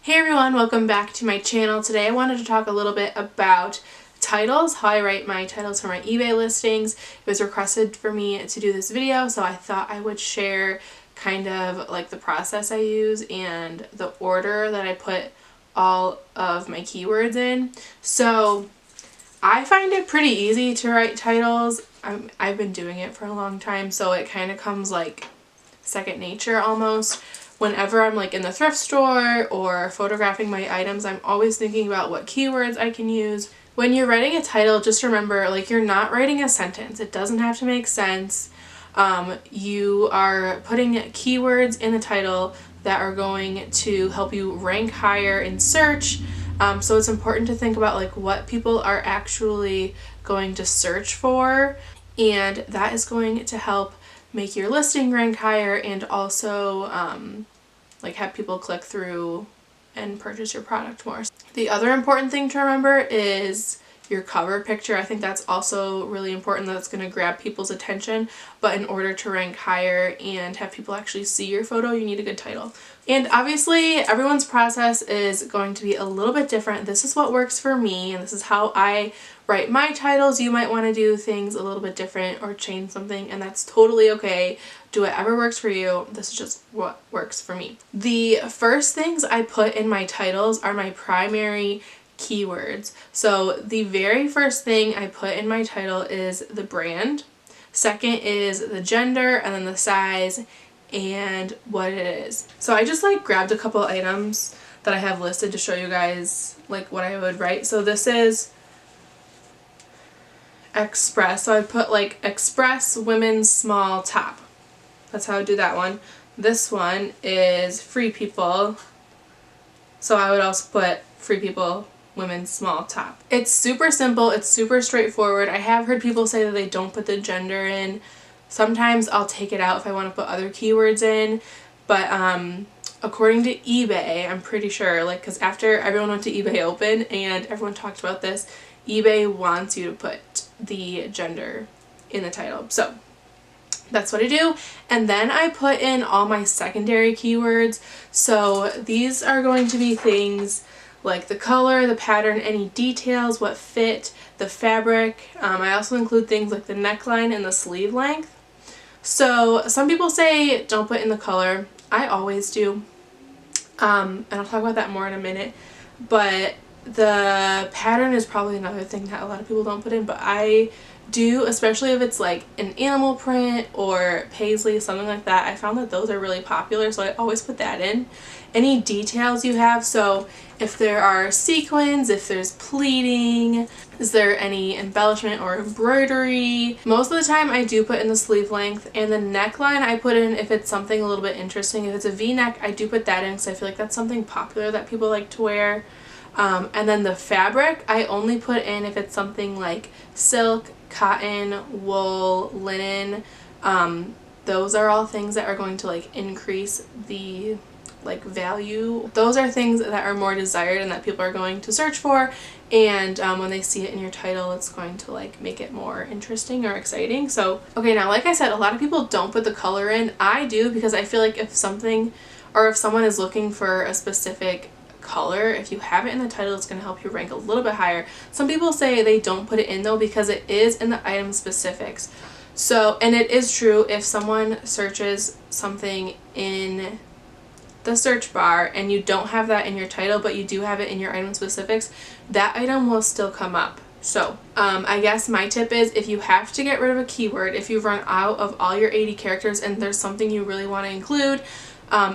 Hey everyone, welcome back to my channel. Today I wanted to talk a little bit about titles, how I write my titles for my eBay listings. It was requested for me to do this video, so I thought I would share kind of like the process I use and the order that I put all of my keywords in. So I find it pretty easy to write titles. I've been doing it for a long time, so it kind of comes like second nature almost. Whenever I'm like in the thrift store or photographing my items, I'm always thinking about what keywords I can use. When you're writing a title, just remember, like, you're not writing a sentence. It doesn't have to make sense. You are putting keywords in the title that are going to help you rank higher in search. So it's important to think about like what people are actually going to search for, and that is going to help make your listing rank higher and also like have people click through and purchase your product more. The other important thing to remember is your cover picture. I think that's also really important. That's going to grab people's attention, but in order to rank higher and have people actually see your photo, you need a good title. And obviously everyone's process is going to be a little bit different. This is what works for me, and this is how I write my titles. You might want to do things a little bit different or change something, and that's totally okay. Do whatever works for you. This is just what works for me. The first things I put in my titles are my primary keywords. So the very first thing I put in my title is the brand. Second is the gender, and then the size and what it is. So I just like grabbed a couple items that I have listed to show you guys like what I would write. So this is express. So I put like express women's small top. That's how I do that one. This one is free people. So I would also put free people women's small top. It's super simple. It's super straightforward. I have heard people say that they don't put the gender in. Sometimes I'll take it out if I want to put other keywords in, but according to eBay, I'm pretty sure, like, because after everyone went to eBay Open and everyone talked about this, eBay wants you to put the gender in the title. So that's what I do. And then I put in all my secondary keywords. So these are going to be things like the color, the pattern, any details, what fit, the fabric. I also include things like the neckline and the sleeve length. So some people say don't put in the color. I always do. And I'll talk about that more in a minute. But the pattern is probably another thing that a lot of people don't put in, but I do, especially if it's like an animal print or paisley, something like that. I found that those are really popular, so I always put that in. Any details you have, so if there are sequins, if there's pleating, is there any embellishment or embroidery. Most of the time I do put in the sleeve length, and the neckline I put in if it's something a little bit interesting. If it's a V-neck, I do put that in because I feel like that's something popular that people like to wear. And then the fabric I only put in if it's something like silk, cotton, wool, linen. Those are all things that are going to like increase the like value. Those are things that are more desired and that people are going to search for, and when they see it in your title, it's going to like make it more interesting or exciting. So okay, now like I said, a lot of people don't put the color in. I do, because I feel like if something, or if someone is looking for a specific color, if you have it in the title, it's going to help you rank a little bit higher. Some people say they don't put it in though because it is in the item specifics. So, and it is true, if someone searches something in the search bar and you don't have that in your title but you do have it in your item specifics, that item will still come up. So I guess my tip is, if you have to get rid of a keyword, if you've run out of all your 80 characters and there's something you really want to include,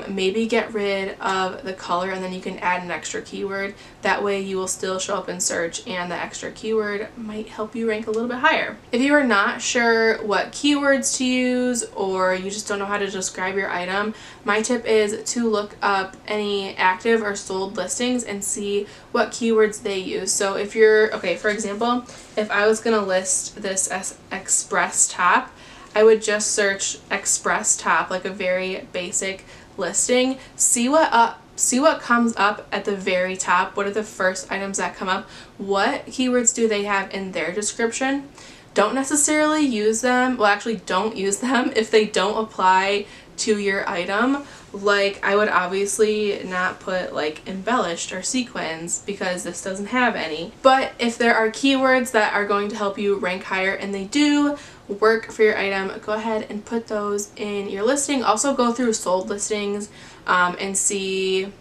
maybe get rid of the color and then you can add an extra keyword. That way you will still show up in search and the extra keyword might help you rank a little bit higher. If you are not sure what keywords to use, or you just don't know how to describe your item, my tip is to look up any active or sold listings and see what keywords they use. So if you're, okay, for example, if I was going to list this as express top, I would just search express top, like a very basic listing, see what comes up at the very top. What are the first items that come up? What keywords do they have in their description? Don't necessarily use them, well actually don't use them if they don't apply to your item, Like, I would obviously not put like embellished or sequins because this doesn't have any. But if there are keywords that are going to help you rank higher and they do work for your item, go ahead and put those in your listing. Also go through sold listings and see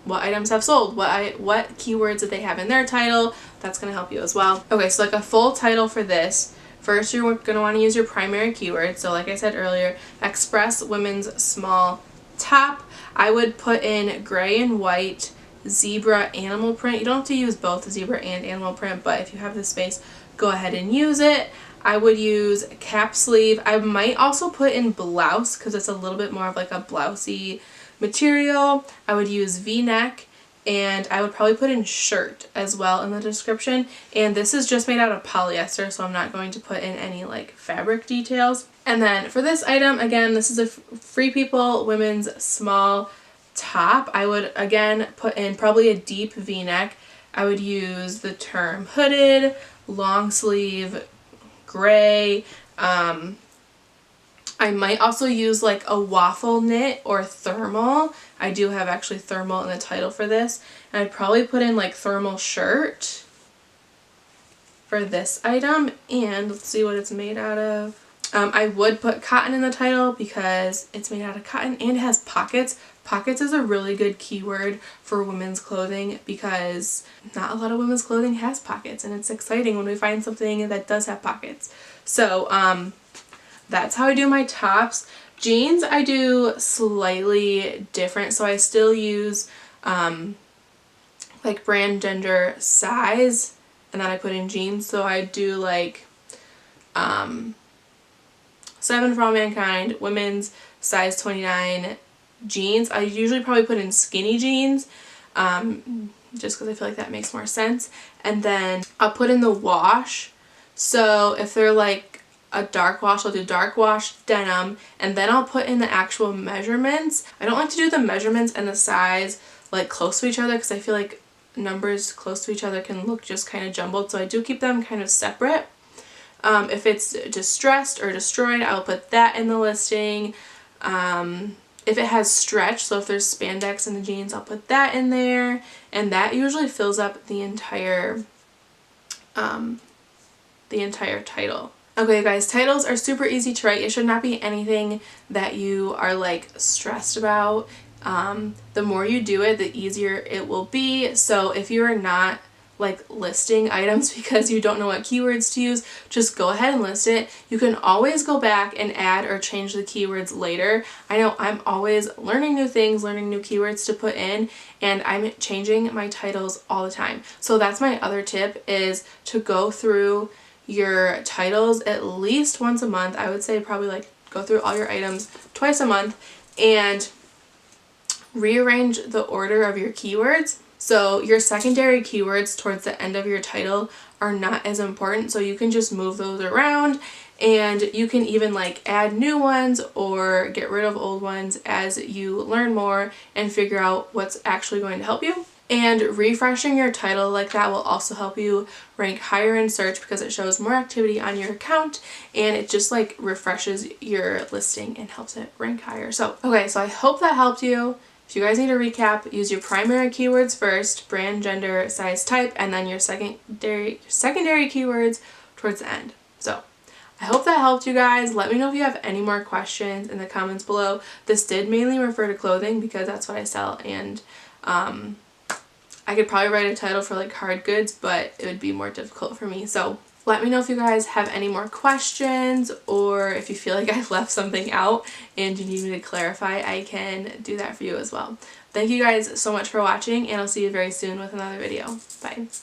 what items have sold, what keywords that they have in their title. That's going to help you as well. Okay, so like a full title for this, first you're going to want to use your primary keyword. So like I said earlier, express women's small top. I would put in gray and white, zebra, animal print. You don't have to use both zebra and animal print, but if you have the space, go ahead and use it. I would use cap sleeve. I might also put in blouse because it's a little bit more of like a blousey material. I would use v-neck, and I would probably put in shirt as well in the description. And this is just made out of polyester, so I'm not going to put in any like fabric details. And then for this item, again, this is a Free People women's small top. I would again put in probably a deep v-neck. I would use the term hooded, long sleeve, gray. I might also use like a waffle knit or thermal. I do have actually thermal in the title for this. And I'd probably put in like thermal shirt for this item. And let's see what it's made out of. I would put cotton in the title because it's made out of cotton and it has pockets. Pockets is a really good keyword for women's clothing because not a lot of women's clothing has pockets, and it's exciting when we find something that does have pockets. So that's how I do my tops. Jeans I do slightly different, so I still use like brand, gender, size, and then I put in jeans. So I do like 7 for All Mankind, women's size 29 jeans. I usually probably put in skinny jeans just because I feel like that makes more sense. And then I'll put in the wash. So if they're like a dark wash, I'll do dark wash denim, and then I'll put in the actual measurements. I don't like to do the measurements and the size like close to each other because I feel like numbers close to each other can look just kind of jumbled, so I do keep them kind of separate. If it's distressed or destroyed, I'll put that in the listing. If it has stretch, so if there's spandex in the jeans, I'll put that in there, and that usually fills up the entire title. Okay guys, titles are super easy to write. It should not be anything that you are like stressed about. The more you do it, the easier it will be. So if you are not like listing items because you don't know what keywords to use, just go ahead and list it. You can always go back and add or change the keywords later. I know I'm always learning new things, learning new keywords to put in, and I'm changing my titles all the time. So that's my other tip, is to go through your titles at least once a month. I would say probably like go through all your items twice a month and rearrange the order of your keywords. So your secondary keywords towards the end of your title are not as important, so you can just move those around, and you can even like add new ones or get rid of old ones as you learn more and figure out what's actually going to help you. And refreshing your title like that will also help you rank higher in search because it shows more activity on your account, and it just like refreshes your listing and helps it rank higher. So okay, so I hope that helped you. If you guys need a recap, use your primary keywords first, brand, gender, size, type, and then your secondary keywords towards the end. So I hope that helped you guys. Let me know if you have any more questions in the comments below. This did mainly refer to clothing because that's what I sell, and I could probably write a title for like hard goods, but it would be more difficult for me. So let me know if you guys have any more questions, or if you feel like I left something out and you need me to clarify, I can do that for you as well. Thank you guys so much for watching, and I'll see you very soon with another video. Bye.